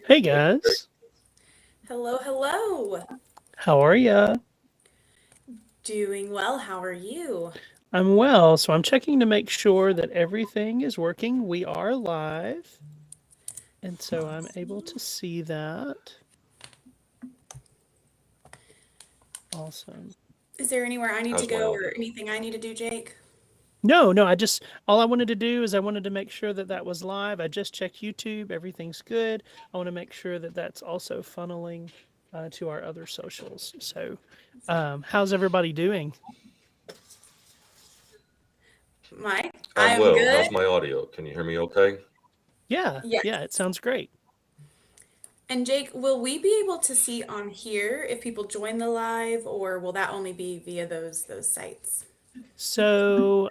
Hey guys, Hello, hello. how are ya? Doing well. How are you? I'm well, so I'm checking to make sure that everything is working. We are live, and so I'm able Awesome. to see that. Awesome. Is there anywhere I need to How's my go or audio? anything I need to do, Jake? No, all I wanted to do is I wanted to make sure that that was live. I just checked YouTube, everything's good. I want to make sure that that's also funneling to our other socials. So, how's everybody doing? Mike, I I'm am well. good. How's my audio? Can you hear me okay? Yeah, it Yes. sounds great. And Jake, will we be able to see on here if people join the live, or will that only be via those sites? So,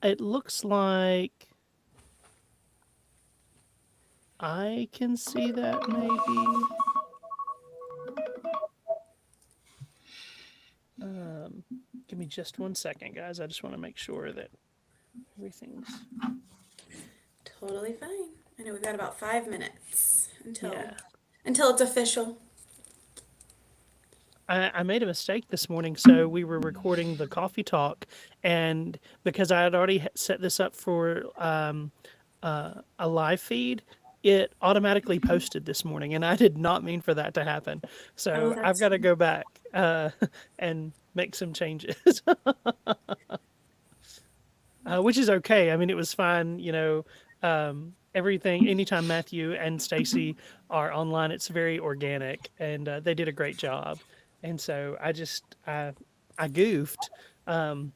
it looks like I can see that maybe. Um, Give me just 1 second, guys. I just want to make sure that everything's. Totally fine. I know we've got about 5 minutes until Yeah. until it's official. I made a mistake this morning. So we were recording the coffee talk, and because I had already set this up for a live feed, it automatically posted this morning, and I did not mean for that to happen. Oh, So I've that's got to go back and make some changes. Which is okay. I mean, it was fine. Everything. Anytime Matthew and Stacy are online, it's very organic, and they did a great job. And so I goofed. Um,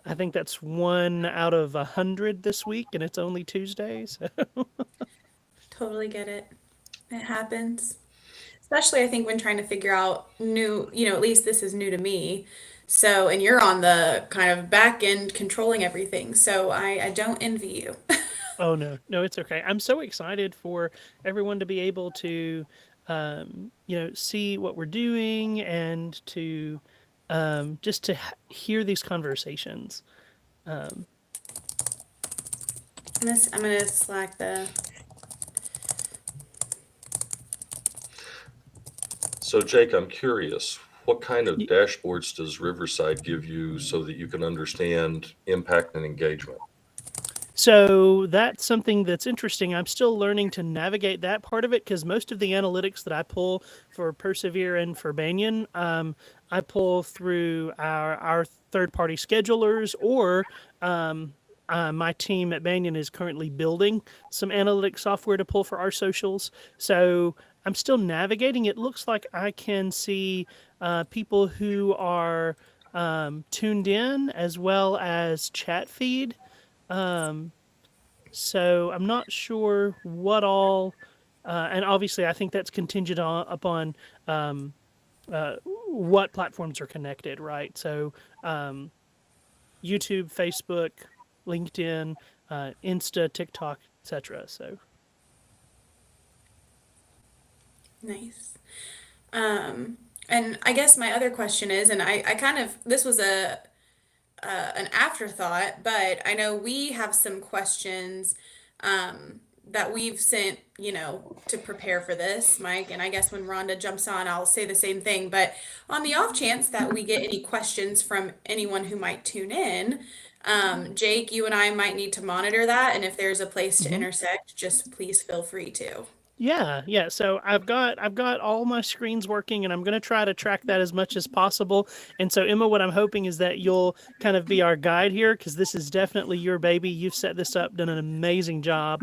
I think that's 1 out of 100 this week, and it's only Tuesday. So totally get it. It happens. Especially, I think, when trying to figure out new, at least this is new to me. So, and you're on the kind of back end controlling everything. So I don't envy you. oh no, it's okay. I'm so excited for everyone to be able to, see what we're doing and to just to hear these conversations. Um, I'm gonna slack the. So, Jake, I'm curious. What kind of y- dashboards does Riverside give you so that you can understand impact and engagement? so that's something that's interesting. I'm still learning to navigate that part of it because most of the analytics that I pull for Persevere and for Banyan, I pull through our third party schedulers or my team at Banyan is currently building some analytics software to pull for our socials. So I'm still navigating. It looks like I can see people who are tuned in as well as chat feed. Um, so I'm not sure what all, and obviously I think that's contingent upon um, uh, what platforms are connected, right? So um, YouTube, Facebook, LinkedIn, Insta, TikTok, etc. So Nice. And I guess my other question is, and I kind of, this was an afterthought, but I know we have some questions that we've sent, to prepare for this, Mike. And I guess when Rhonda jumps on, I'll say the same thing. But on the off chance that we get any questions from anyone who might tune in, Jake, you and I might need to monitor that. And if there's a place to mhm. intersect, just please feel free to. Yeah. So I've got all my screens working, and I'm going to try to track that as much as possible. And so Emma, what I'm hoping is that you'll kind of be our guide here because this is definitely your baby. You've set this up, done an amazing job.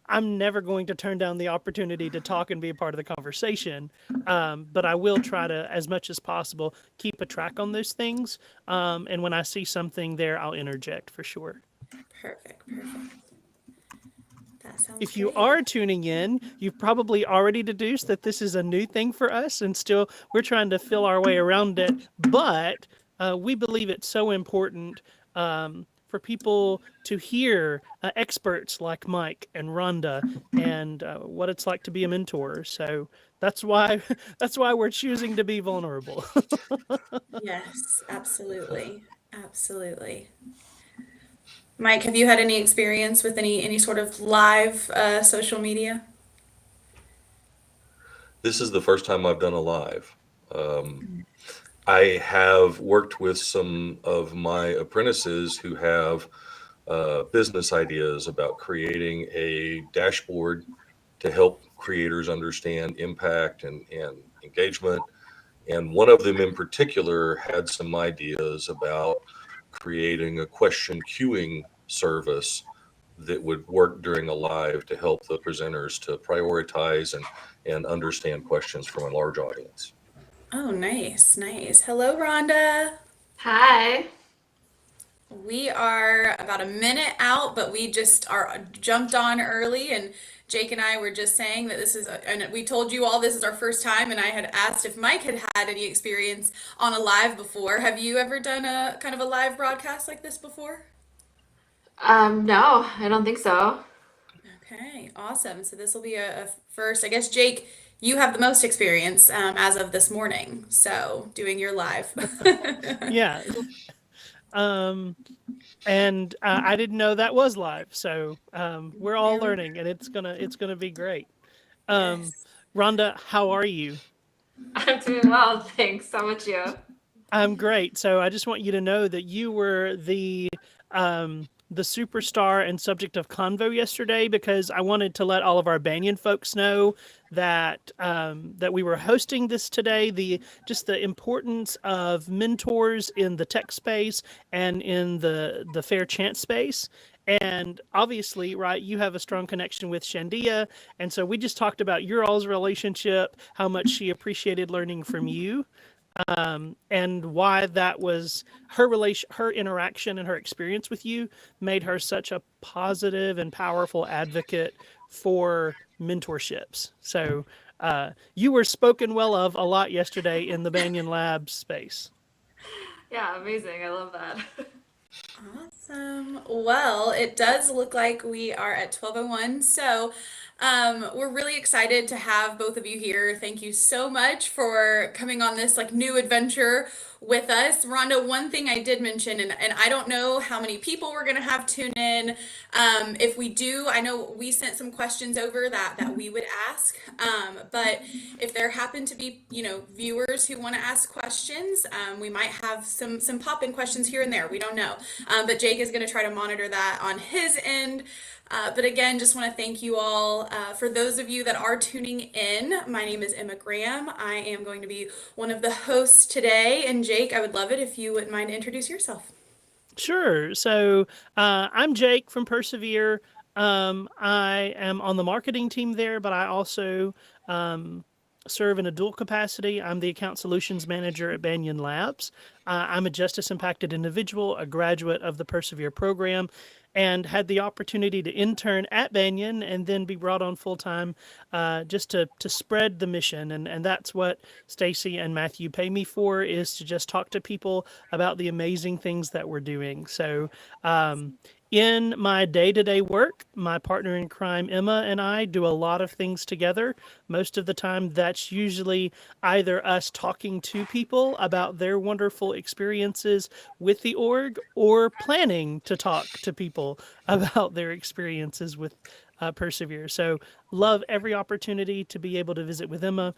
I'm never going to turn down the opportunity to talk and be a part of the conversation. But I will try to, as much as possible, keep a track on those things. And when I see something there, I'll interject for sure. Perfect. Perfect. That sounds If you great. are tuning in, you've probably already deduced that this is a new thing for us, and still we're trying to feel our way around it. But we believe it's so important for people to hear experts like Mike and Rhonda and what it's like to be a mentor. So that's why that's why we're choosing to be vulnerable. Yes, absolutely. Absolutely. Mike, have you had any experience with any sort of live social media? This is the first time I've done a live. Um, I have worked with some of my apprentices who have business ideas about creating a dashboard to help creators understand impact and engagement. And one of them in particular had some ideas about creating a question queuing service that would work during a live to help the presenters to prioritize and understand questions from a large audience. Oh, nice, nice. Hello, Rhonda. Hi. We are about a minute out, but we just are jumped on early, and Jake and I were just saying that and we told you all this is our first time, and I had asked if Mike had had any experience on a live before. Have you ever done a kind of a live broadcast like this before? No, I don't think so. Okay, awesome. So this will be a first. I guess, Jake, you have the most experience as of this morning, so doing your live. Yeah. And I didn't know that was live, so we're all There we learning, and it's gonna be great. Um, Yes. Rhonda, how are you? I'm doing well, thanks. How about you? I'm great. So I just want you to know that you were the superstar and subject of convo yesterday because I wanted to let all of our Banyan folks know that that we were hosting this today. The importance of mentors in the tech space and in the fair chance space. And obviously, right, you have a strong connection with Shandia. And so we just talked about your all's relationship, how much she appreciated learning from you, and why that was her interaction and her experience with you made her such a positive and powerful advocate for mentorships. So you were spoken well of a lot yesterday in the Banyan Labs space. Yeah, amazing. I love that. Awesome. Well, it does look like we are at 12:01. So, we're really excited to have both of you here. Thank you so much for coming on this like new adventure with us. Rhonda, one thing I did mention, and I don't know how many people we're gonna have tune in. If we do, I know we sent some questions over that we would ask. But if there happen to be, viewers who want to ask questions, we might have some pop-in questions here and there. We don't know. But Jake is going to try to monitor that on his end. But again, just want to thank you all. For those of you that are tuning in, my name is Emma Graham. I am going to be one of the hosts today. And Jake, I would love it if you wouldn't mind to introduce yourself. Sure. So I'm Jake from Persevere. I am on the marketing team there, but I also serve in a dual capacity. I'm the account solutions manager at Banyan Labs. I'm a justice impacted individual, a graduate of the Persevere program, and had the opportunity to intern at Banyan and then be brought on full time just to spread the mission. And that's what Stacy and Matthew pay me for, is to just talk to people about the amazing things that we're doing. So in my day-to-day work, my partner in crime, Emma, and I do a lot of things together. Most of the time, that's usually either us talking to people about their wonderful experiences with the org or planning to talk to people about their experiences with Persevere. So love every opportunity to be able to visit with Emma.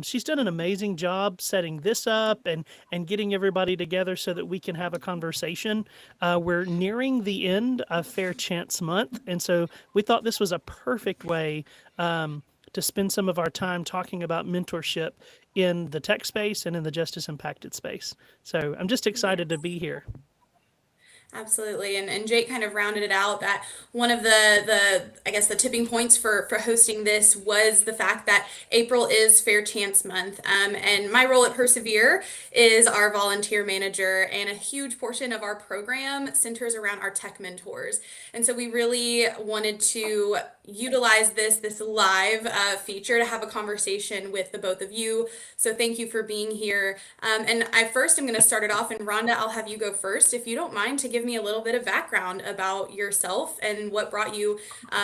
She's done an amazing job setting this up and getting everybody together so that we can have a conversation. We're nearing the end of Fair Chance Month, and so we thought this was a perfect way to spend some of our time talking about mentorship in the tech space and in the justice impacted space. So I'm just excited to be here. Absolutely. And Jake kind of rounded it out that one of the I guess the tipping points for hosting this was the fact that April is Fair Chance Month. And my role at Persevere is our volunteer manager, and a huge portion of our program centers around our tech mentors. And so we really wanted to utilize this live feature to have a conversation with the both of you. So thank you for being here. And I first am going to start it off, and Rhonda, I'll have you go first, if you don't mind, to give me a little bit of background about yourself and what brought you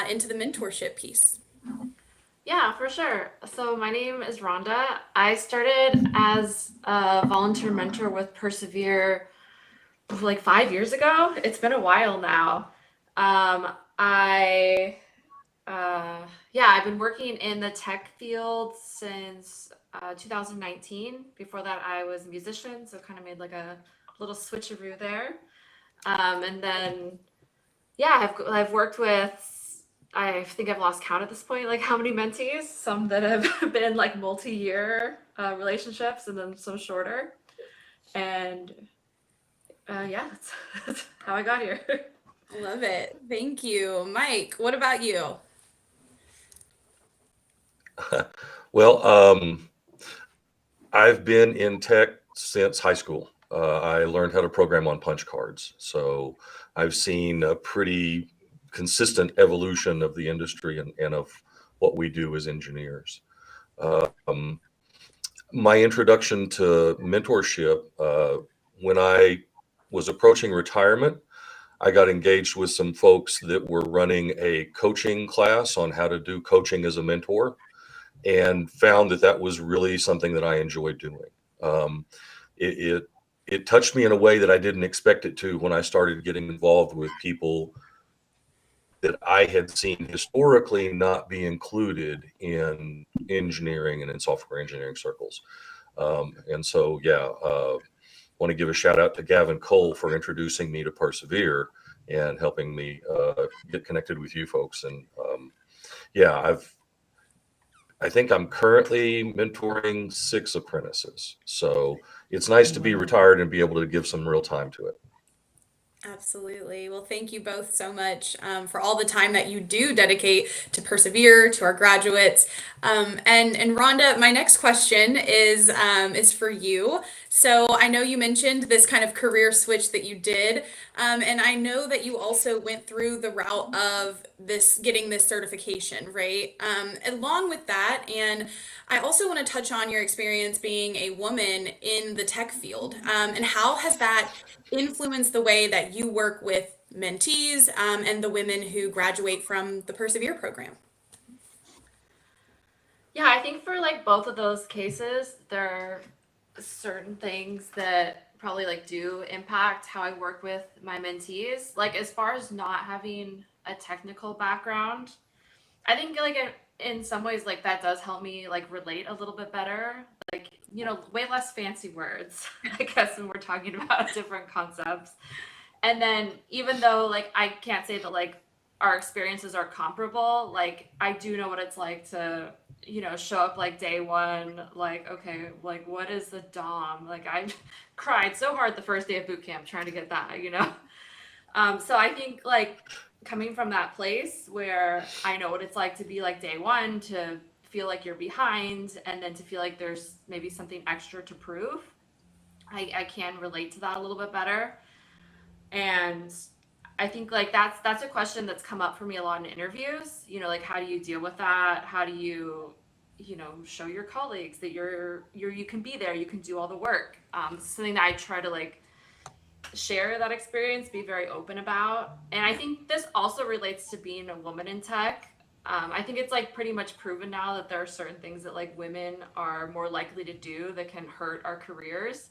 into the mentorship piece. Yeah, for sure. So my name is Rhonda. I started as a volunteer mentor with Persevere like 5 years ago. It's been a while now. I yeah, I've been working in the tech field since 2019. Before that, I was a musician, so kind of made like a little switcheroo there. And then yeah, I've worked with. I think I've lost count at this point, like how many mentees. Some that have been like multi-year relationships, and then some shorter. And yeah, that's how I got here. Love it. Thank you. Mike, what about you? Well, I've been in tech since high school. I learned how to program on punch cards. So I've seen a pretty consistent evolution of the industry and of what we do as engineers. Um, my introduction to mentorship, when I was approaching retirement, I got engaged with some folks that were running a coaching class on how to do coaching as a mentor, and found that that was really something that I enjoyed doing. Um, it, it it touched me in a way that I didn't expect it to when I started getting involved with people that I had seen historically not be included in engineering and in software engineering circles. And so, yeah, want to give a shout out to Gavin Cole for introducing me to Persevere and helping me get connected with you folks. And yeah, I think I'm currently mentoring 6 apprentices. So it's nice to be retired and be able to give some real time to it. Absolutely. Well, thank you both so much for all the time that you do dedicate to Persevere, to our graduates. And Rhonda, my next question is for you. So I know you mentioned this kind of career switch that you did, and I know that you also went through the route of getting this certification, right? Along with that, and I also want to touch on your experience being a woman in the tech field, and how has that influenced the way that you work with mentees, and the women who graduate from the Persevere program? Yeah, I think for like both of those cases, there are certain things that probably like do impact how I work with my mentees. Like as far as not having a technical background, I think like in some ways like that does help me like relate a little bit better. Like, way less fancy words, I guess, when we're talking about different concepts. And then even though like I can't say that like our experiences are comparable, like I do know what it's like to, show up like day one, like, okay, like what is the DOM? Like I cried so hard the first day of boot camp trying to get that. So I think like coming from that place where I know what it's like to be like day one, to feel like you're behind, and then to feel like there's maybe something extra to prove, I can relate to that a little bit better. And I think like that's a question that's come up for me a lot in interviews. Like how do you deal with that? How do you, show your colleagues that you can be there, you can do all the work. Something that I try to like share that experience, be very open about. And I think this also relates to being a woman in tech. I think it's like pretty much proven now that there are certain things that like women are more likely to do that can hurt our careers.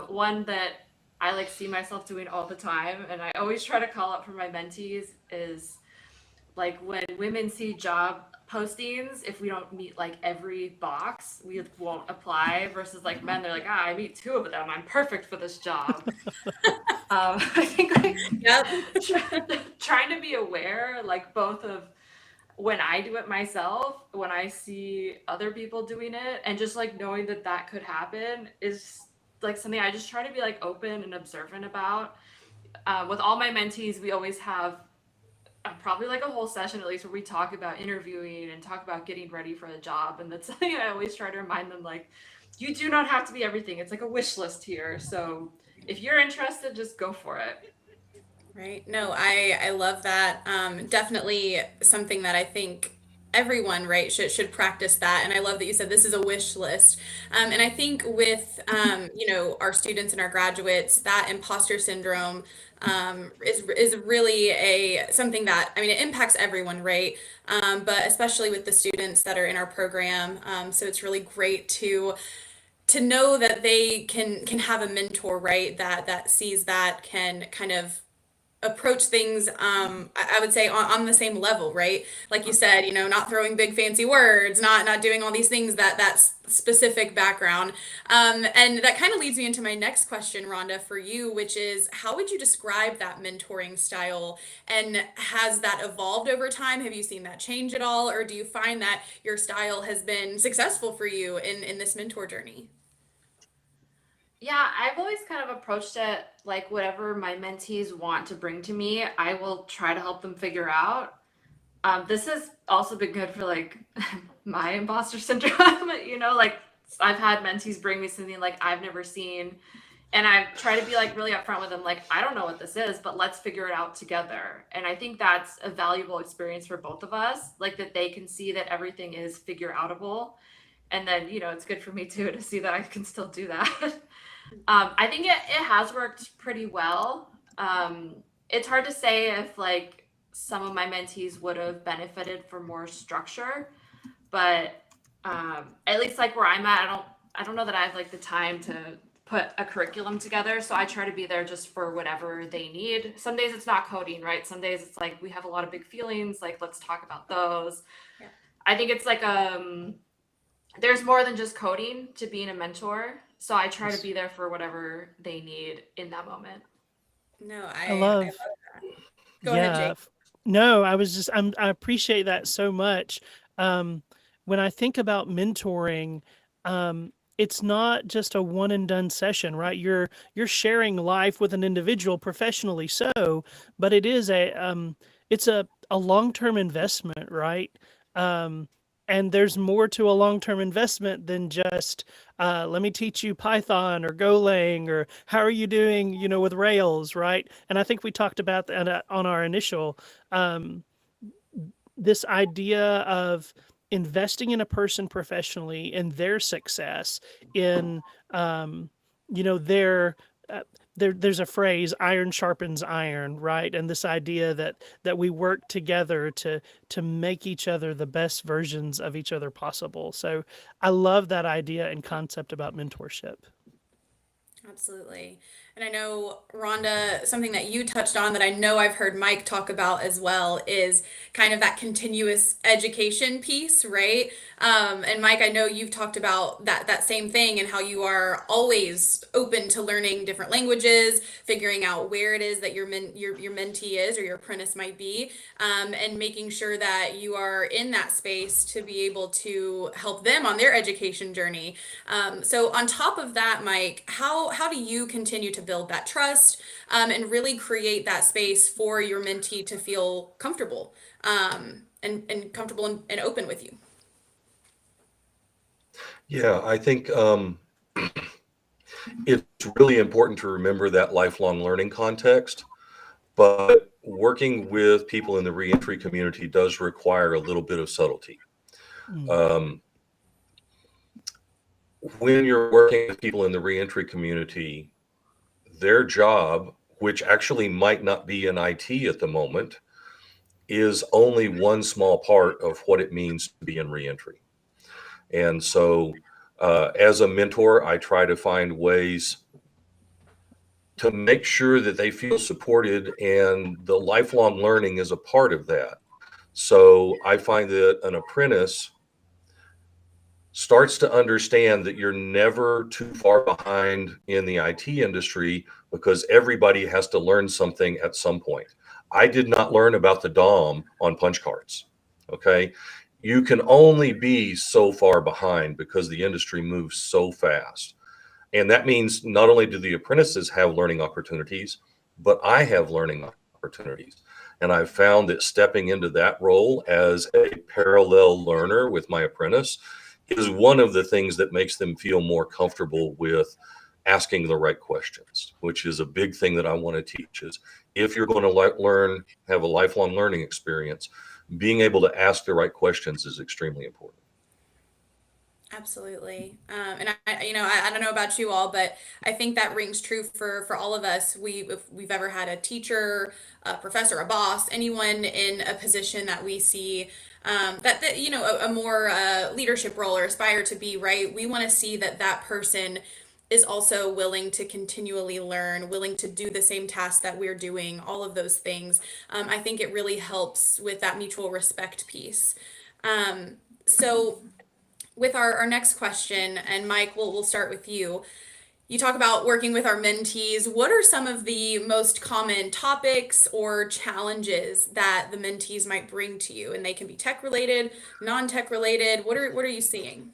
One that I like see myself doing all the time, and I always try to call out for my mentees, is like when women see job postings, if we don't meet like every box, we won't apply. Versus like men, they're like, I meet 2 of them, I'm perfect for this job. I think like Yep. trying to be aware, like both of when I do it myself, when I see other people doing it, and just like knowing that that could happen is like something I just try to be like open and observant about. With all my mentees, we always have probably like a whole session at least where we talk about interviewing and talk about getting ready for the job. And that's something I always try to remind them, like, you do not have to be everything. It's like a wish list here. So if you're interested, just go for it. Right. No, I love that. Definitely something that I think everyone, right, should practice that. And I love that you said this is a wish list. And I think with our students and our graduates, that imposter syndrome is really something that, I mean, it impacts everyone, right? But especially with the students that are in our program. So it's really great to to know that they can have a mentor, right? That sees that, can kind of approach things, I would say on the same level, right? Like you said, not throwing big fancy words, not doing all these things, that specific background. And that kind of leads me into my next question, Rhonda, for you, which is, how would you describe that mentoring style, and has that evolved over time? Have you seen that change at all, or do you find that your style has been successful for you in this mentor journey? Yeah, I've always kind of approached it like whatever my mentees want to bring to me, I will try to help them figure out. This has also been good for like my imposter syndrome, like I've had mentees bring me something like I've never seen, and I try to be like really upfront with them, like, I don't know what this is, but let's figure it out together. And I think that's a valuable experience for both of us, like that they can see that everything is figure outable. And then, it's good for me too to see that I can still do that. I think it has worked pretty well. It's hard to say if like some of my mentees would have benefited from more structure, but at least like where I'm at, I don't know that I have like the time to put a curriculum together. So I try to be there just for whatever they need. Some days it's not coding, right? Some days it's like we have a lot of big feelings, like let's talk about those. Yeah. I think it's like there's more than just coding to being a mentor. So I try to be there for whatever they need in that moment. No, I I love, love that. Go ahead, yeah. Jake. No, I appreciate that so much. Um, when I think about mentoring, it's not just a one and done session, right? You're sharing life with an individual professionally, but it's a long-term investment, right? Um, and there's more to a long-term investment than just let me teach you Python or Golang, or how are you doing, with Rails, right? And I think we talked about that on our initial, um, this idea of investing in a person professionally, in their success, in their there's a phrase, iron sharpens iron, right? And this idea that we work together to make each other the best versions of each other possible. So I love that idea and concept about mentorship. Absolutely. And I know, Rhonda, something that you touched on that I know I've heard Mike talk about as well is kind of that continuous education piece, right? And Mike, I know you've talked about that same thing, and how you are always open to learning different languages, figuring out where it is that your mentee is, or your apprentice might be, and making sure that you are in that space to be able to help them on their education journey. So on top of that, Mike, how do you continue to build that trust, and really create that space for your mentee to feel comfortable, and comfortable and open with you? Yeah, I think it's really important to remember that lifelong learning context, but working with people in the reentry community does require a little bit of subtlety. Mm. Um, when you're working with people in the reentry community, their job, which actually might not be in IT at the moment, is only one small part of what it means to be in reentry. And so, as a mentor, I try to find ways to make sure that they feel supported, and the lifelong learning is a part of that. So I find that an apprentice starts to understand that you're never too far behind in the IT industry, because everybody has to learn something at some point. I did not learn about the DOM on punch cards. Okay. You can only be so far behind because the industry moves so fast. And that means not only do the apprentices have learning opportunities, but I have learning opportunities. And I've found that stepping into that role as a parallel learner with my apprentice is one of the things that makes them feel more comfortable with asking the right questions, which is a big thing that I want to teach. Is if you're going to have a lifelong learning experience, being able to ask the right questions is extremely important. Absolutely. And I don't know about you all, but I think that rings true for all of us. If we've ever had a teacher, a professor, a boss, anyone in a position that we see that you know, a more leadership role or aspire to be, right? We want to see that that person is also willing to continually learn, willing to do the same tasks that we're doing, all of those things. I think it really helps with that mutual respect piece. So with our next question, and Mike, we'll start with you. You talk about working with our mentees. What are some of the most common topics or challenges that the mentees might bring to you? And they can be tech related, non-tech related. What are you seeing?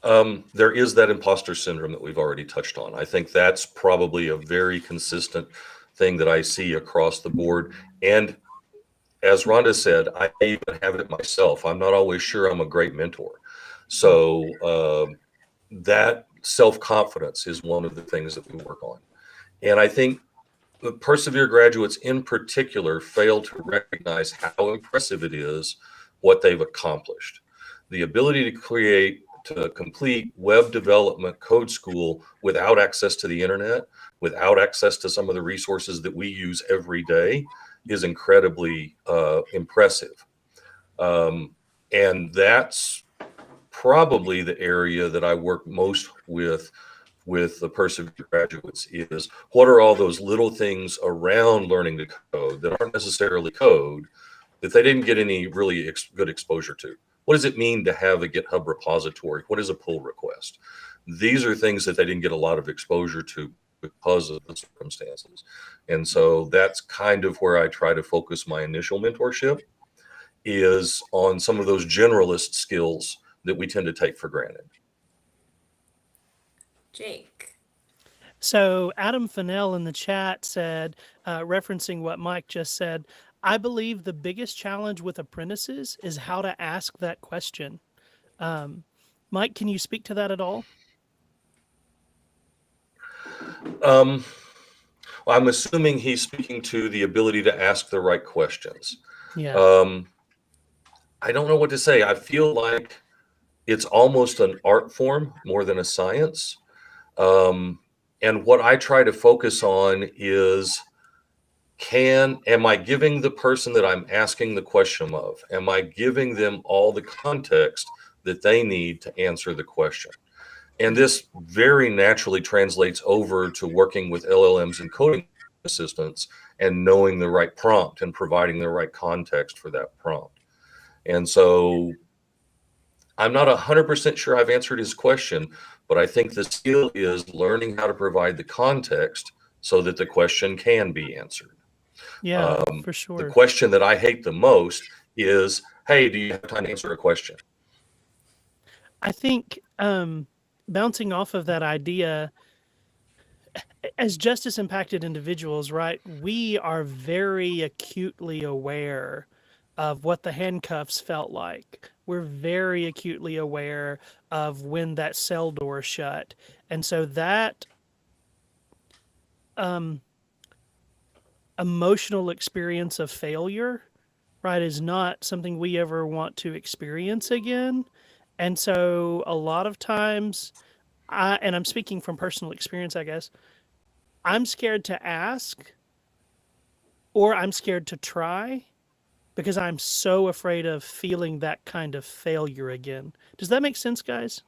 There is that imposter syndrome that we've already touched on. I think that's probably a very consistent thing that I see across the board. And as Rhonda said, I even have it myself. I'm not always sure I'm a great mentor. So that self-confidence is one of the things that we work on. And I think the Persevere graduates in particular fail to recognize how impressive it is what they've accomplished. The ability to complete web development code school without access to the internet, without access to some of the resources that we use every day is incredibly impressive. And that's probably the area that I work most with the Persevere graduates is what are all those little things around learning to code that aren't necessarily code that they didn't get any really good exposure to. What does it mean to have a GitHub repository? What is a pull request? These are things that they didn't get a lot of exposure to because of the circumstances. And so that's kind of where I try to focus my initial mentorship is on some of those generalist skills that we tend to take for granted. Jake. So Adam Fennell in the chat said, referencing what Mike just said, I believe the biggest challenge with apprentices is how to ask that question. Mike, can you speak to that at all? Well, I'm assuming he's speaking to the ability to ask the right questions. Yeah. I don't know what to say. I feel like it's almost an art form more than a science. And what I try to focus on is, am I giving the person that I'm asking the question of, am I giving them all the context that they need to answer the question? And this very naturally translates over to working with LLMs and coding assistants and knowing the right prompt and providing the right context for that prompt. And so I'm not 100% sure I've answered his question, but I think the skill is learning how to provide the context so that the question can be answered. Yeah, for sure. The question that I hate the most is, hey, do you have time to answer a question? I think bouncing off of that idea, as justice impacted individuals, right, we are very acutely aware of what the handcuffs felt like. We're very acutely aware of when that cell door shut. And so that emotional experience of failure, right, is not something we ever want to experience again. And so a lot of times, and I'm speaking from personal experience, I guess, I'm scared to ask or I'm scared to try because I'm so afraid of feeling that kind of failure again. Does that make sense, guys?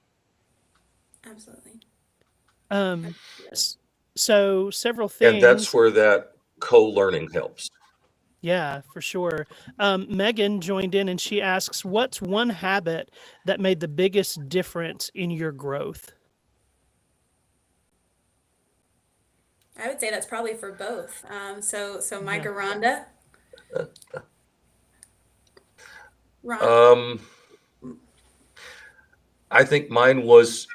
Absolutely. So several things. And that's where that co-learning helps. Yeah, for sure. Megan joined in and she asks, what's one habit that made the biggest difference in your growth? I would say that's probably for both. So Mike or Rhonda? I think mine was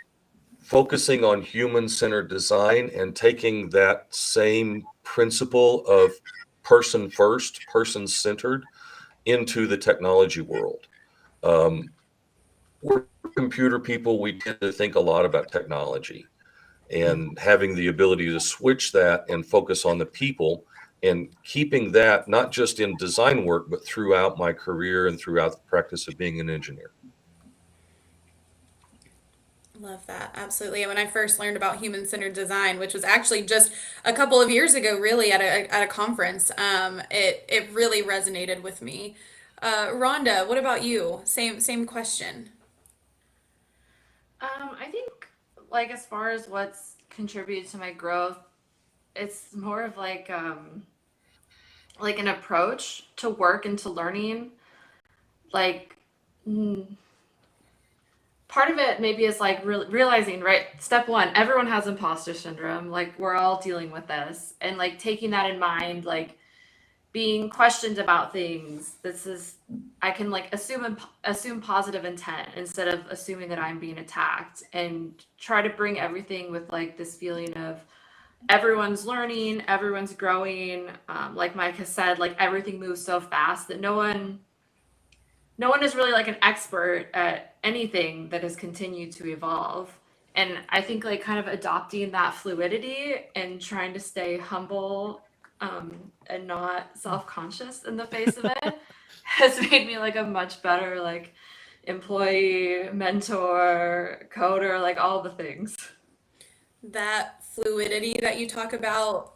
focusing on human-centered design and taking that same principle of person first, person centered into the technology world. We're computer people, we tend to think a lot about technology, and having the ability to switch that and focus on the people and keeping that not just in design work, but throughout my career and throughout the practice of being an engineer. Love that. Absolutely. And when I first learned about human-centered design, which was actually just a couple of years ago, really at a conference, it really resonated with me. Rhonda, what about you? Same question. I think like as far as what's contributed to my growth, it's more of like an approach to work and to learning. Like mm, part of it maybe is like realizing, right? Step one, everyone has imposter syndrome. Like we're all dealing with this, and like taking that in mind, like being questioned about things. This is I can like assume positive intent instead of assuming that I'm being attacked, and try to bring everything with like this feeling of everyone's learning, everyone's growing. Like Mike has said, like everything moves so fast that no one is really like an expert at anything that has continued to evolve. And I think like kind of adopting that fluidity and trying to stay humble, and not self-conscious in the face of it has made me like a much better like employee, mentor, coder, like all the things. That fluidity that you talk about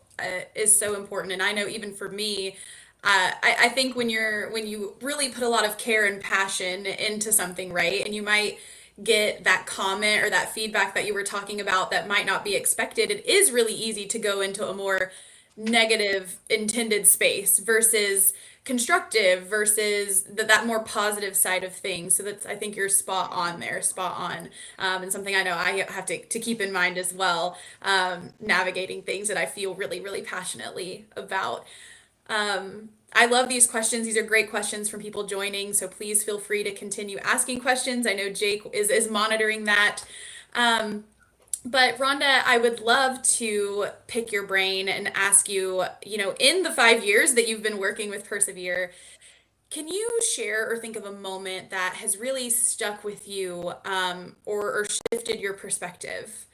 is so important. And I know even for me, I think when you really put a lot of care and passion into something, right, and you might get that comment or that feedback that you were talking about that might not be expected, it is really easy to go into a more negative intended space versus constructive versus that more positive side of things. So that's, I think you're spot on there, spot on. And something I know I have to keep in mind as well, navigating things that I feel really, really passionately about. I love these questions. These are great questions from people joining. So please feel free to continue asking questions. I know Jake is monitoring that. Um, but Rhonda, I would love to pick your brain and ask you, in the 5 years that you've been working with Persevere, can you share or think of a moment that has really stuck with you, or shifted your perspective,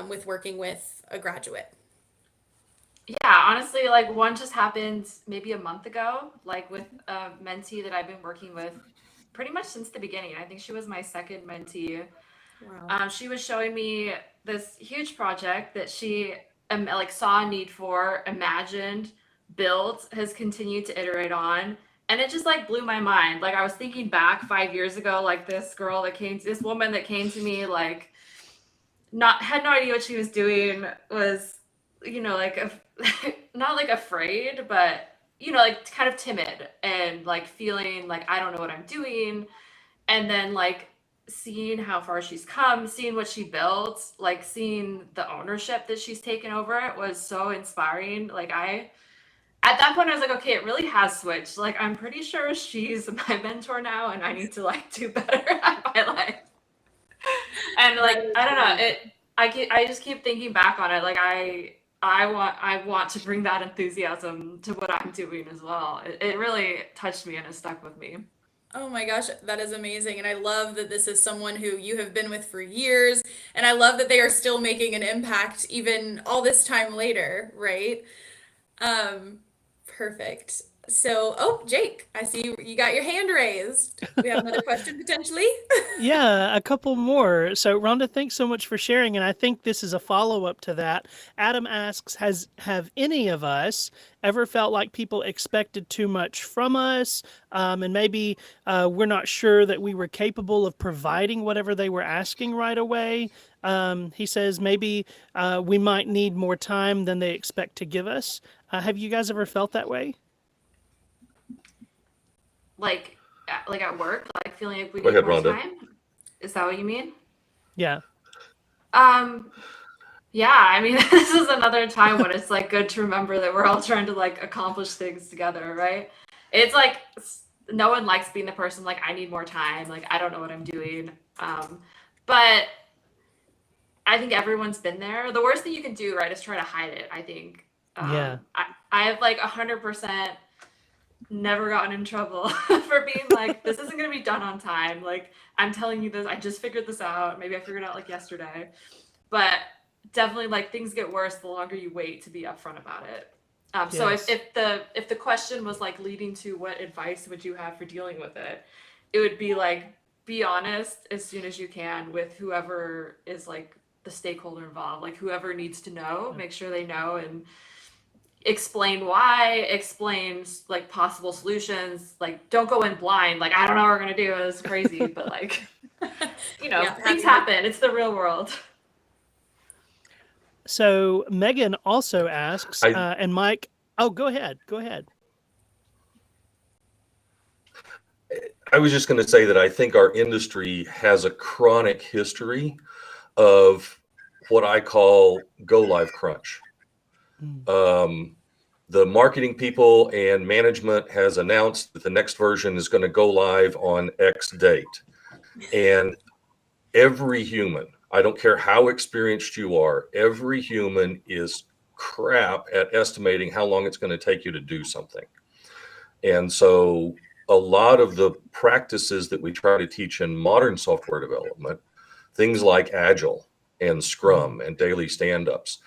with working with a graduate? Yeah, honestly, like one just happened maybe a month ago, like with a mentee that I've been working with pretty much since the beginning. I think she was my second mentee. Wow. She was showing me this huge project that she like saw a need for, imagined, built, has continued to iterate on, and it just like blew my mind. Like I was thinking back 5 years ago, like this woman that came to me, like not had no idea what she was doing, was like not like afraid, but like kind of timid and like feeling like I don't know what I'm doing, and then like seeing how far she's come, seeing what she built, like seeing the ownership that she's taken over it was so inspiring. Like I at that point I was like, okay, it really has switched. Like I'm pretty sure she's my mentor now and I need to like do better at my life. And That like is I don't know, great. I just keep thinking back on it. Like I want to bring that enthusiasm to what I'm doing as well. It really touched me and has stuck with me. Oh my gosh, that is amazing. And I love that this is someone who you have been with for years. And I love that they are still making an impact even all this time later, right? Um, Perfect. So, oh, Jake, I see you got your hand raised. We have another question potentially. Yeah, a couple more. So, Rhonda, thanks so much for sharing. And I think this is a follow up to that. Adam asks, have any of us ever felt like people expected too much from us? And maybe we're not sure that we were capable of providing whatever they were asking right away. He says maybe we might need more time than they expect to give us. Have you guys ever felt that way? Like like at work, like feeling like we Go need ahead, more Rhonda. time. Is that what you mean? Yeah. Um, yeah, I mean, this is another time when it's like good to remember that we're all trying to like accomplish things together, right? It's like no one likes being the person like I need more time, like I don't know what I'm doing. But I think everyone's been there. The worst thing you can do, right, is try to hide it, I think. Yeah. I have like 100% never gotten in trouble for being like, this isn't going to be done on time. Like, I'm telling you this, I just figured this out. Maybe I figured it out like yesterday. But definitely, like, things get worse the longer you wait to be upfront about it. So Yes. if the question was like leading to what advice would you have for dealing with it, it would be like be honest as soon as you can with whoever is like the stakeholder involved, like whoever needs to know, make sure they know, and explain why, explain like possible solutions. Like, don't go in blind. Like, I don't know what we're gonna do. It's crazy, but like, Yeah, things happen. It's the real world. So Megan also asks, and Mike, oh, go ahead. Go ahead. I was just going to say that I think our industry has a chronic history of what I call go live crunch. The marketing people and management has announced that the next version is going to go live on X date. And every human, I don't care how experienced you are, every human is crap at estimating how long it's going to take you to do something. And so a lot of the practices that we try to teach in modern software development, things like Agile and Scrum and daily stand-ups,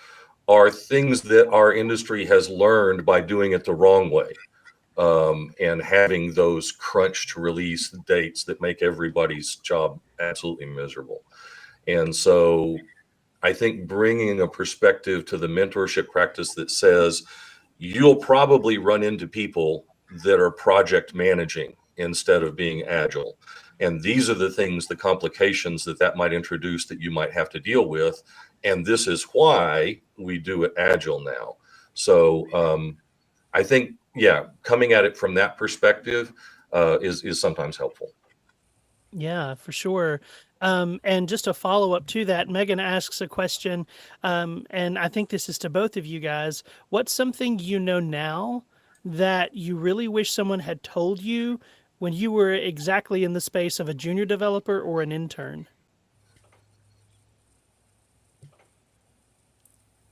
are things that our industry has learned by doing it the wrong way, and having those crunch to release dates that make everybody's job absolutely miserable. And so I think bringing a perspective to the mentorship practice that says you'll probably run into people that are project managing instead of being agile. And these are the things, the complications that might introduce that you might have to deal with. And this is why we do it agile now. So I think, yeah, coming at it from that perspective is sometimes helpful. Yeah, for sure. And just a follow up to that, Megan asks a question, and I think this is to both of you guys. What's something you know now that you really wish someone had told you when you were exactly in the space of a junior developer or an intern?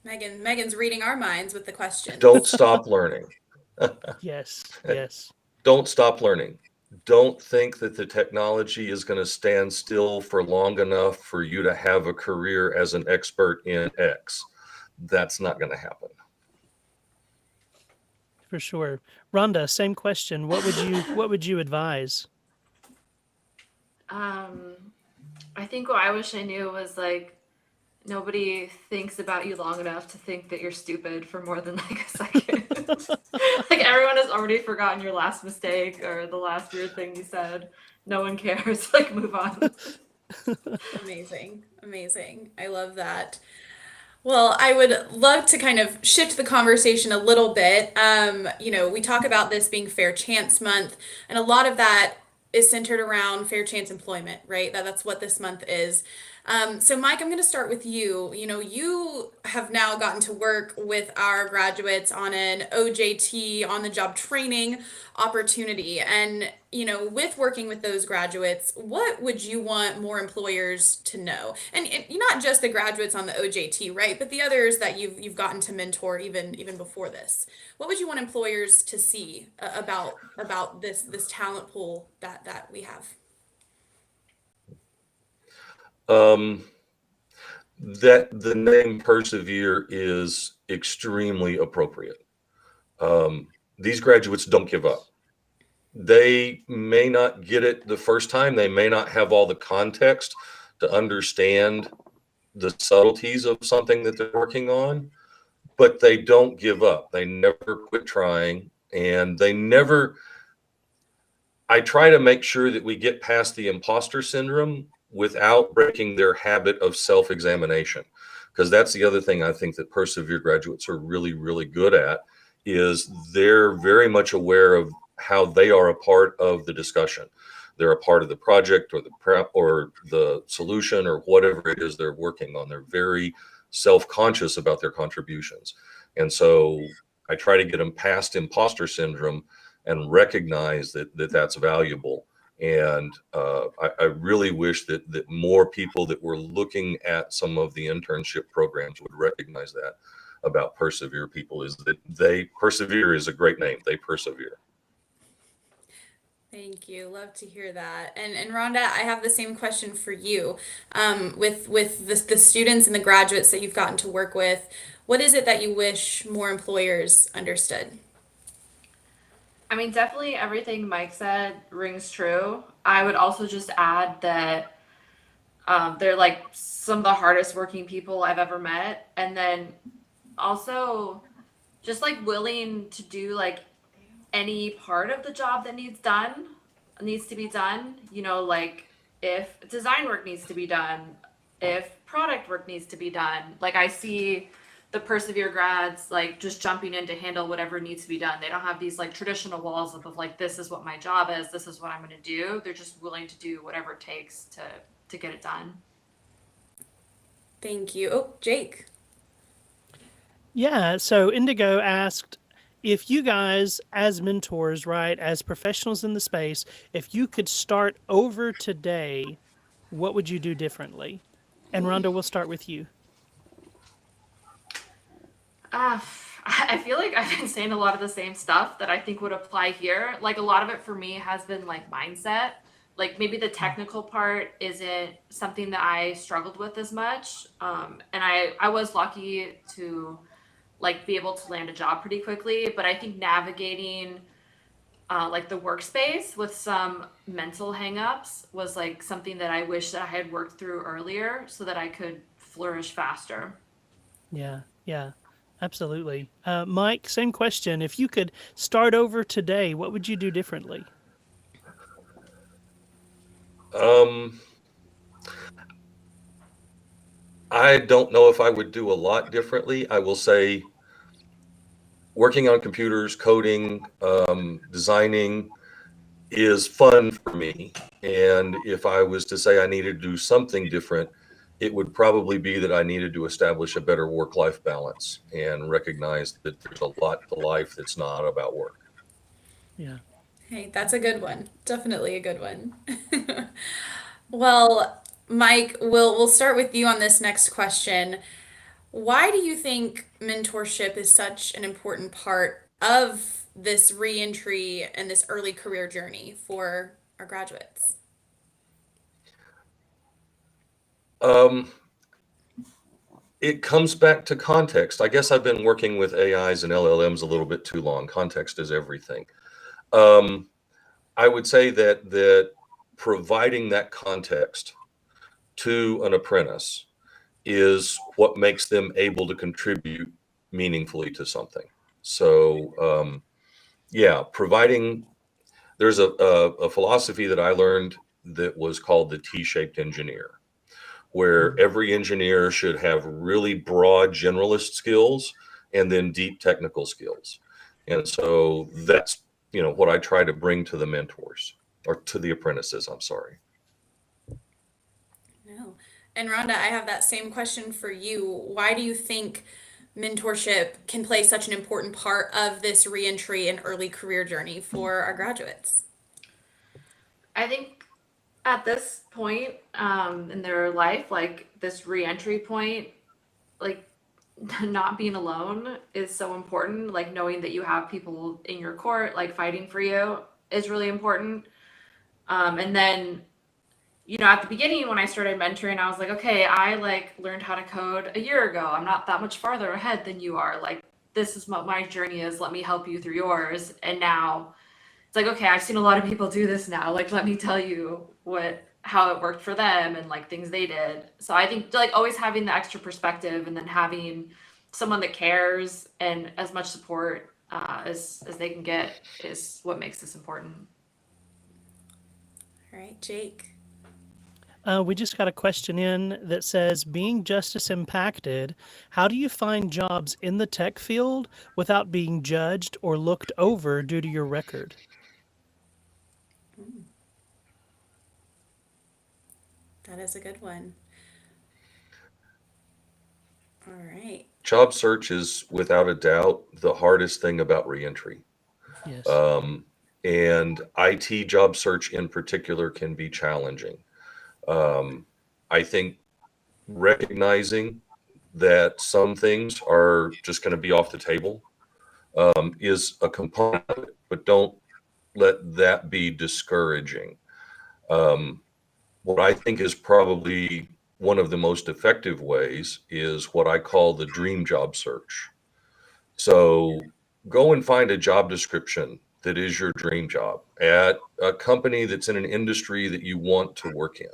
Megan's reading our minds with the question. Don't stop learning. Yes, yes. Don't stop learning. Don't think that the technology is going to stand still for long enough for you to have a career as an expert in X. That's not going to happen. For sure. Rhonda, same question. What would you advise? I think what I wish I knew was like, nobody thinks about you long enough to think that you're stupid for more than like a second. Like, everyone has already forgotten your last mistake or the last weird thing you said. No one cares. Like, move on. Amazing. Amazing. I love that. Well, I would love to kind of shift the conversation a little bit. We talk about this being Fair Chance Month, and a lot of that is centered around fair chance employment, right? That's what this month is. So Mike, I'm going to start with you. You have now gotten to work with our graduates on an OJT, on the job training opportunity. And, with working with those graduates, what would you want more employers to know? And not just the graduates on the OJT, right? But the others that you've gotten to mentor even before this. What would you want employers to see about this talent pool that we have? That the name Persevere is extremely appropriate. These graduates don't give up. They may not get it the first time. They may not have all the context to understand the subtleties of something that they're working on, but they don't give up. They never quit trying, and I try to make sure that we get past the imposter syndrome without breaking their habit of self-examination, because that's the other thing I think that Persevere graduates are really, really good at, is they're very much aware of how they are a part of the discussion. They're a part of the project or the prep or the solution or whatever it is they're working on. They're very self-conscious about their contributions. And so I try to get them past imposter syndrome and recognize that's valuable. And I really wish that more people that were looking at some of the internship programs would recognize that about Persevere people, is that Persevere is a great name. They persevere. Thank you. Love to hear that. And Rhonda, I have the same question for you. With the students and the graduates that you've gotten to work with, what is it that you wish more employers understood? I mean, definitely everything Mike said rings true. I would also just add that they're like some of the hardest working people I've ever met. And then also just like willing to do like any part of the job that needs to be done. You know, like if design work needs to be done, if product work needs to be done. Like I see the Persevere grads like just jumping in to handle whatever needs to be done. They don't have these like traditional walls up of like this is what my job is, this is what I'm going to do. They're just willing to do whatever it takes to get it done. Thank you. Oh, Jake. Yeah, so Indigo asked if you guys, as mentors, right, as professionals in the space, if you could start over today, what would you do differently? And Rhonda, we'll start with you. Uh, I feel like I've been saying a lot of the same stuff that I think would apply here. Like a lot of it for me has been like mindset. Like maybe the technical part isn't something that I struggled with as much. And I was lucky to like be able to land a job pretty quickly, but I think navigating like the workspace with some mental hangups was like something that I wish that I had worked through earlier so that I could flourish faster. Yeah, yeah, absolutely. Mike, same question. If you could start over today, what would you do differently? I don't know if I would do a lot differently. I will say working on computers, coding, designing is fun for me. And if I was to say I needed to do something different, it would probably be that I needed to establish a better work-life balance and recognize that there's a lot to life that's not about work. Yeah. Hey, that's a good one. Definitely a good one. Well, Mike, we'll start with you on this next question. Why do you think mentorship is such an important part of this reentry and this early career journey for our graduates? Um, it comes back to context. I guess I've been working with AIs and LLMs a little bit too long. Context is everything. Um, I would say that providing that context to an apprentice is what makes them able to contribute meaningfully to something. So, yeah, providing there's a philosophy that I learned that was called the T-shaped engineer, where every engineer should have really broad generalist skills and then deep technical skills. And so that's, what I try to bring to the mentors or to the apprentices, I'm sorry. No. And Rhonda, I have that same question for you. Why do you think mentorship can play such an important part of this reentry and early career journey for our graduates? I think at this point in their life, like this reentry point, like not being alone is so important. Like knowing that you have people in your court, like fighting for you, is really important. And then, at the beginning when I started mentoring, I was like, okay, I like learned how to code a year ago. I'm not that much farther ahead than you are. Like, this is what my journey is. Let me help you through yours. And now it's like, okay, I've seen a lot of people do this now. Like, let me tell you how it worked for them and like things they did. So I think like always having the extra perspective and then having someone that cares and as much support as they can get is what makes this important. All right, Jake. We just got a question in that says, being justice impacted, how do you find jobs in the tech field without being judged or looked over due to your record? That is a good one. All right. Job search is without a doubt the hardest thing about reentry. Yes. And IT job search in particular can be challenging. I think recognizing that some things are just going to be off the table is a component of it, but don't let that be discouraging. What I think is probably one of the most effective ways is what I call the dream job search. So go and find a job description that is your dream job, at a company that's in an industry that you want to work in.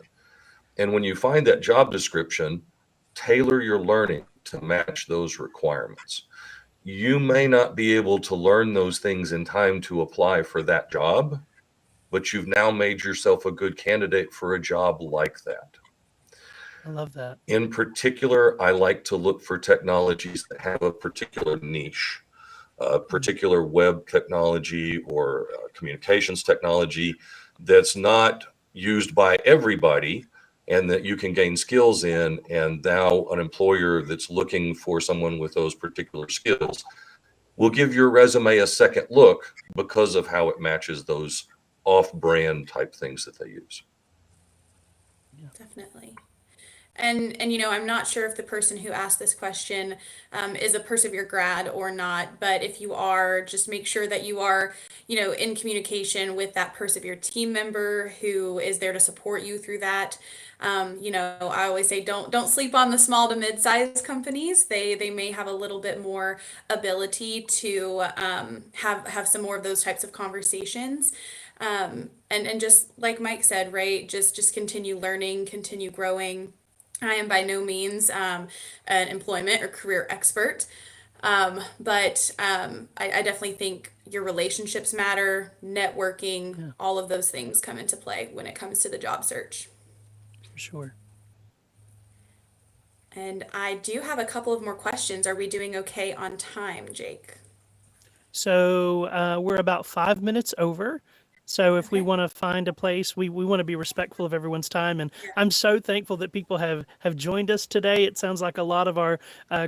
And when you find that job description, tailor your learning to match those requirements. You may not be able to learn those things in time to apply for that job, but you've now made yourself a good candidate for a job like that. I love that. In particular, I like to look for technologies that have a particular niche, particular web technology or communications technology that's not used by everybody and that you can gain skills in. And now an employer that's looking for someone with those particular skills will give your resume a second look because of how it matches those off-brand type things that they use. Definitely. And you know, I'm not sure if the person who asked this question is a Persevere grad or not, but if you are, just make sure that you are, you know, in communication with that Persevere team member who is there to support you through that. You know, I always say don't sleep on the small to mid-sized companies. They may have a little bit more ability to have some more of those types of conversations. And just like Mike said, right, just continue learning, continue growing. I am by no means an employment or career expert, but I definitely think your relationships matter, networking, Yeah, all of those things come into play when it comes to the job search. for sure. And I do have a couple of more questions. Are we doing okay on time, Jake? So we're about 5 minutes over. So if we Okay. want to find a place, we want to be respectful of everyone's time. And I'm so thankful that people have joined us today. It sounds like a lot of our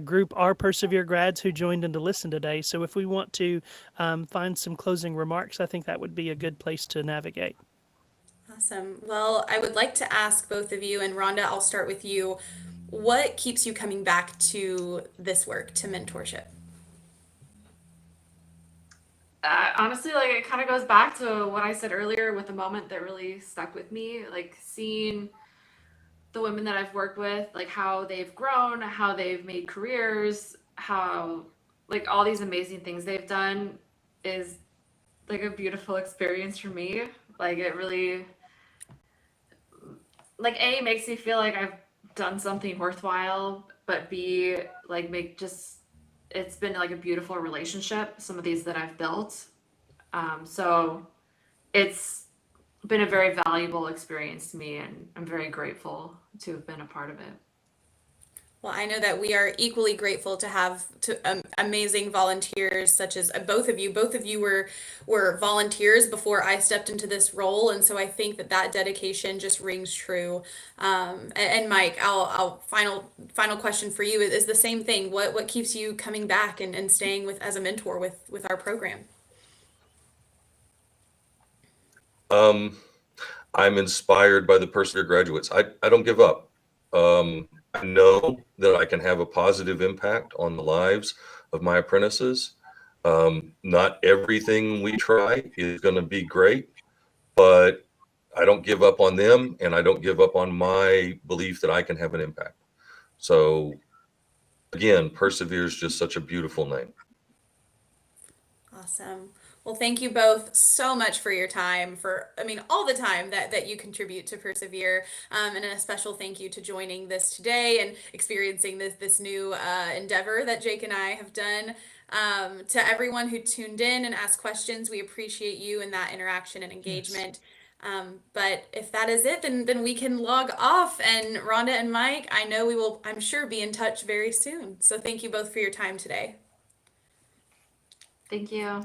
group are Persevere grads who joined in to listen today. So if we want to find some closing remarks, I think that would be a good place to navigate. Awesome. Well, I would like to ask both of you, and Rhonda, I'll start with you. What keeps you coming back to this work, to mentorship? Honestly, like it kind of goes back to what I said earlier with the moment that really stuck with me, like seeing the women that I've worked with, like how they've grown, how they've made careers, how like all these amazing things they've done is like a beautiful experience for me. Like it really like A makes me feel like I've done something worthwhile, but B like make just it's been like a beautiful relationship, some of these that I've built. So it's been a very valuable experience to me, and I'm very grateful to have been a part of it. Well, I know that we are equally grateful to have amazing volunteers such as both of you. Both of you were volunteers before I stepped into this role, and so I think that that dedication just rings true. And Mike, I'll final question for you is the same thing. What keeps you coming back and staying with as a mentor with our program? Um, I'm inspired by the Persevere graduates. I don't give up. I know that I can have a positive impact on the lives of my apprentices. Not everything we try is going to be great, but I don't give up on them, and I don't give up on my belief that I can have an impact. So again, Persevere is just such a beautiful name. Awesome. Well, thank you both so much for your time, I mean, all the time that you contribute to Persevere. And a special thank you to joining this today and experiencing this new endeavor that Jake and I have done. To everyone who tuned in and asked questions, we appreciate you and that interaction and Yes. engagement. But if that is it, then we can log off. And Rhonda and Mike, I know we will, I'm sure, be in touch very soon. So thank you both for your time today. Thank you.